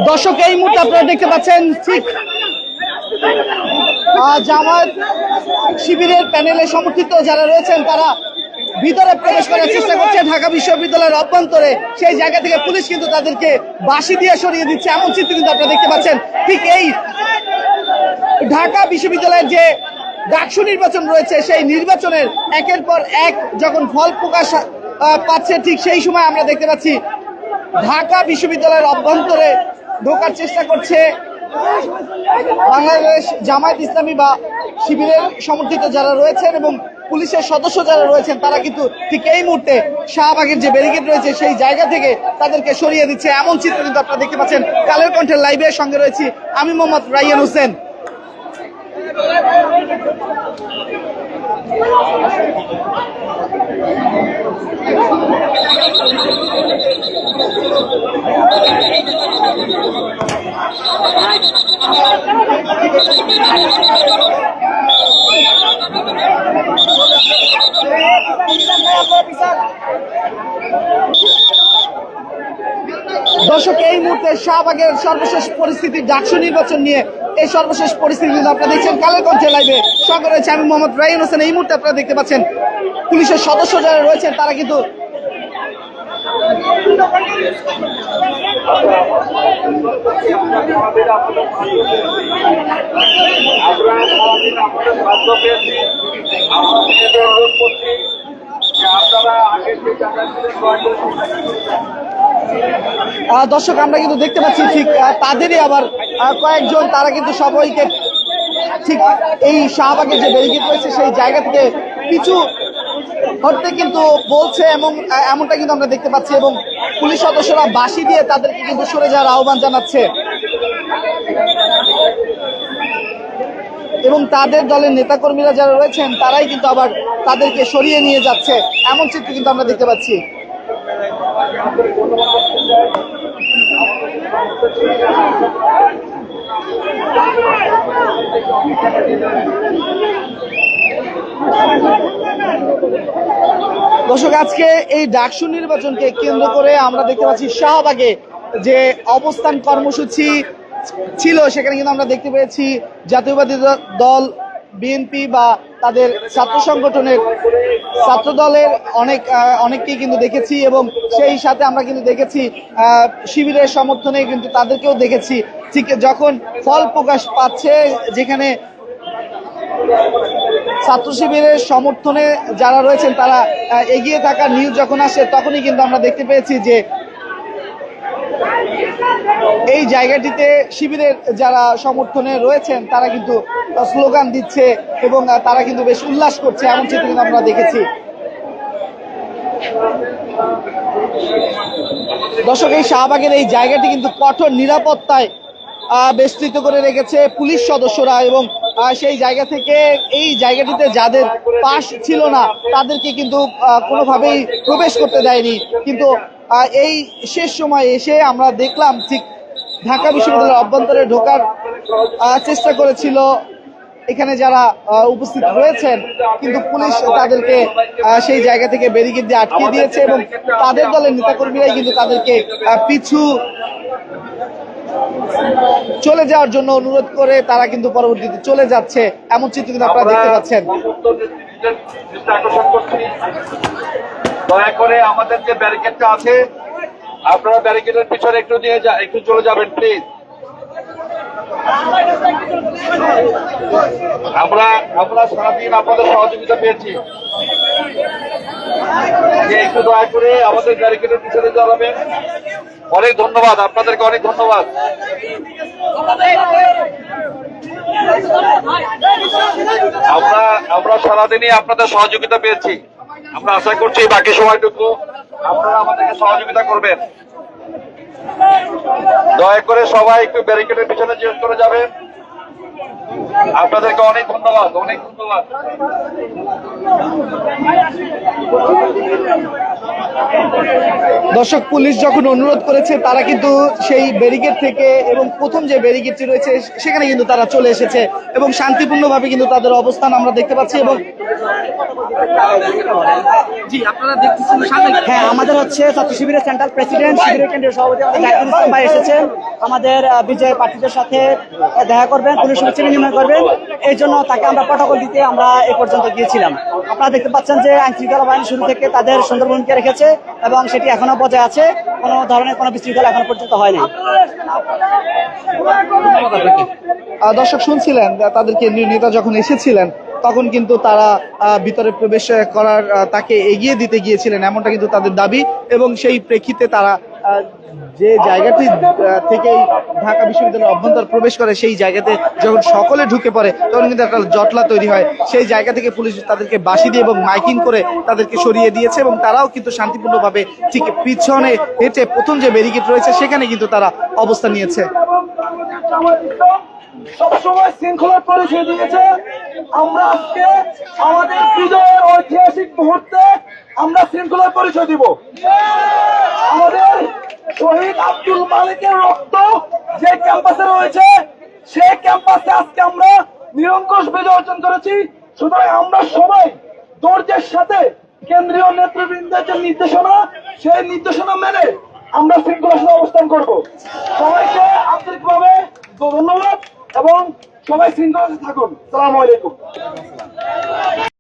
দর্শক, এই মুহূর্তে আপনারা দেখতে পাচ্ছেন ঠিক জামায়াত শিবিরের প্যানেলে সমর্থিত যারা রয়েছেন তারা ভিতরে প্রবেশ করার চেষ্টা করছে ঢাকা বিশ্ববিদ্যালয়ের অভ্যন্তরে। সেই জায়গা থেকে পুলিশ কিন্তু তাদেরকে বাঁশি দিয়ে সরিয়ে দিচ্ছে, এমন চিত্র কিন্তু আপনারা দেখতে পাচ্ছেন। ঠিক এই ঢাকা বিশ্ববিদ্যালয়ের যে ডাকসু নির্বাচন রয়েছে, সেই নির্বাচনের একের পর এক যখন ফল প্রকাশ পাচ্ছে, ঠিক সেই সময় আমরা দেখতে পাচ্ছি ঢাকা বিশ্ববিদ্যালয়ের অভ্যন্তরে ঢোকার চেষ্টা করছে বাংলাদেশ জামায়াত ইসলামী বা শিবিরের সমর্থিত যারা রয়েছেন এবং পুলিশের সদস্য যারা রয়েছেন তারা কিন্তু ঠিক এই মুহূর্তে শাহবাগের যে ব্যারিকেড রয়েছে সেই জায়গা থেকে তাদেরকে সরিয়ে দিচ্ছে, এমন চিত্র কিন্তু আপনারা দেখতে পাচ্ছেন। কালের কণ্ঠের লাইভের সঙ্গে রয়েছি আমি মোহাম্মদ রাইয়ান হোসেন। দর্শক, এই মুহূর্তে শাহবাগের সর্বশেষ পরিস্থিতি, ডাকসু নির্বাচন নিয়ে এই সর্বশেষ পরিস্থিতি কিন্তু আপনারা দেখছেন কালের কণ্ঠে লাইভে। সঙ্গে রয়েছে আমি মোহাম্মদ রাইয়ান হোসেন। এই মুহূর্তে আপনারা দেখতে পাচ্ছেন পুলিশের সদস্য যারা রয়েছেন তারা কিন্তু দর্শক, আমরা কিন্তু দেখতে পাচ্ছি ঠিক তাদেরই আবার কয়েকজন তারা কিন্তু সবাইকে ঠিক এই শাহবাগের যে ব্যারিকেড রয়েছে সেই জায়গা থেকে কিছু হতে কিন্তু বলছে এবং এমনটা কিন্তু আমরা দেখতে পাচ্ছি এবং পুলিশ সদস্যরা বাঁশি দিয়ে তাদেরকে কিন্তু সরে যাওয়ার আহ্বান জানাচ্ছে এবং তাদের দলের নেতাকর্মীরা যারা রয়েছেন তারাই কিন্তু আবার তাদেরকে সরিয়ে নিয়ে যাচ্ছে, এমন চিত্র কিন্তু আমরা দেখতে পাচ্ছি। দর্শক, আজকে এই ডাকসু নির্বাচনকে কেন্দ্র করে আমরা দেখতে পাচ্ছি শাহবাগে যে অবস্থান কর্মসূচি ছিল সেখানে কিন্তু আমরা দেখতে পেয়েছি জাতীয়বাদী দল বিএনপি বা তাদের ছাত্র সংগঠনের ছাত্র দলের অনেককেই কিন্তু দেখেছি এবং সেই সাথে আমরা কিন্তু দেখেছি শিবিরের সমর্থনে কিন্তু তাদেরকেও দেখেছি। ঠিক যখন ফল প্রকাশ পাচ্ছে, যেখানে ছাত্র শিবিরের সমর্থনে যারা রয়েছেন তারা এগিয়ে থাকার নিউজ যখন আসে তখনই কিন্তু আমরা দেখতে পেয়েছি যে এই জায়গাটিতে শিবিরের যারা সমর্থনে রয়েছেন তারা কিন্তু স্লোগান দিচ্ছে এবং তারা কিন্তু বেশ উল্লাস করছে, এমন চিত্র কিন্তু আমরা দেখেছি। দর্শক, এই শাহবাগের এই জায়গাটি কিন্তু কঠোর নিরাপত্তায় বেষ্টিত করে রেখেছে পুলিশ সদস্যরা এবং সেই জায়গা থেকে এই জায়গাটিতে যাদের পাস ছিল না তাদেরকে কিন্তু কোনোভাবেই প্রবেশ করতে দেয়নি। কিন্তু এই শেষ সময় এসে আমরা দেখলাম ঠিক ঢাকা বিশ্ববিদ্যালয়ের অভ্যন্তরে ঢোকার চেষ্টা করেছিল এখানে যারা উপস্থিত রয়েছেন, কিন্তু পুলিশ তাদেরকে সেই জায়গা থেকে ব্যারিকেড দিয়ে আটকে দিয়েছে এবং তাদের দলের নেতাকর্মীরাই কিন্তু তাদেরকে পিছু চলে যাওয়ার জন্য অনুরোধ করে তারা কিন্তু পরবর্তীতে চলে যাচ্ছে, এমন চিত্র কিন্তু আপনারা দেখতে পাচ্ছেন। দয়া করে আমাদের যে ব্যারিকেডটা আছে আপনারা ব্যারিকেডের পিছনে একটু চলে যাবেন প্লিজ। আমরা সারাদিন আপনাদের সহযোগিতা পেয়েছি, একটু দয়া করে আমাদের ব্যারিকেডের পিছনে দাঁড়াবেন। অনেক ধন্যবাদ আপনাদেরকে, অনেক ধন্যবাদ। আমরা সারাদিনই আপনাদের সহযোগিতা পেয়েছি, আমরা আশা করছি বাকি সময়টুকু আপনারা আমাদেরকে সহযোগিতা করবেন। দয়া করে সবাই একটু ব্যারিকেডের পিছনে চলে যাবেন। আপনাদেরকে অনেক ধন্যবাদ, অনেক ধন্যবাদ। দর্শক, পুলিশ যখন অনুরোধ করেছে তারা কিন্তু সেই ব্যারিকেড থেকে এবং প্রথম যে ব্যারিকেডটি রয়েছে সেখানে কিন্তু তারা চলে এসেছে এবং শান্তিপূর্ণভাবে কিন্তু তাদের অবস্থান আমরা দেখতে পাচ্ছি। এবং জি, আপনারা দেখতেছেন সামনে, হ্যাঁ, আমাদের হচ্ছে ছাত্র শিবিরের সেন্ট্রাল প্রেসিডেন্ট, শিবিরের কেন্দ্রীয় সভাপতি আমাদের জাহিদুল ইসলাম ভাই এসেছেন আমাদের বিজয় প্রার্থীদের সাথে দেখা করবেন, পুলিশ শুভেচ্ছা বিনিময় করবেন। এই জন্য তাকে আমরা প্রটোকল দিতে আমরা এ পর্যন্ত গিয়েছিলাম। আপনারা দেখতে পাচ্ছেন যে আইন শৃঙ্খলা বাহিনী শুরু থেকে তাদের সুন্দর ভূমিকা রেখেছে এবং সেটি এখনো বজায় আছে, কোনো ধরনের কোনো বিশৃঙ্খলা এখনো পর্যন্ত হয়নি। দর্শক শুনছিলেন তাদের কেন্দ্রীয় নেতা যখন এসেছিলেন তখন কিন্তু তারা ভিতরে প্রবেশ করার তাকে এগিয়ে দিতে গিয়েছিলেন, এমনটা কিন্তু তাদের দাবি। এবং সেই প্রেক্ষিতে তারা যে জায়গাটি থেকেই ঢাকা বিশ্ববিদ্যালয়ের অভ্যন্তর প্রবেশ করে সেই জায়গাতে যখন সকলে ঢুকে পড়ে তখন কিন্তু একটা জটলা তৈরি হয়। সেই জায়গা থেকে পুলিশ তাদেরকে বাঁশি দিয়ে এবং মাইকিং করে তাদেরকে সরিয়ে দিয়েছে এবং তারাও কিন্তু শান্তিপূর্ণভাবে ঠিক পিছনে হেঁটে প্রথম যে ব্যারিকেড রয়েছে সেখানে কিন্তু তারা অবস্থান নিয়েছে। সবসময় শৃঙ্খলার পরিচয় দিয়েছে। আমরা আজকে আমাদের বিজয়ের ঐতিহাসিক মুহূর্তে আমরা শৃঙ্খলার পরিচয় দিব। আমাদের শহীদ আব্দুল মালিকের রক্ত যে ক্যাম্পাসে রয়েছে সেই ক্যাম্পাসে আজকে আমরা নিরঙ্কুশ বিজয় অর্জন করেছি। সুতরাং আমরা সবাই ধৈর্যের সাথে কেন্দ্রীয় নেতৃবৃন্দের যে নির্দেশনা সেই নির্দেশনা মেনে আমরা শৃঙ্খলার সাথে অবস্থান করব। সবাইকে আন্তরিকভাবে ধন্যবাদ এবং সবাই শৃঙ্খলা থাকুন। আসসালামু আলাইকুম।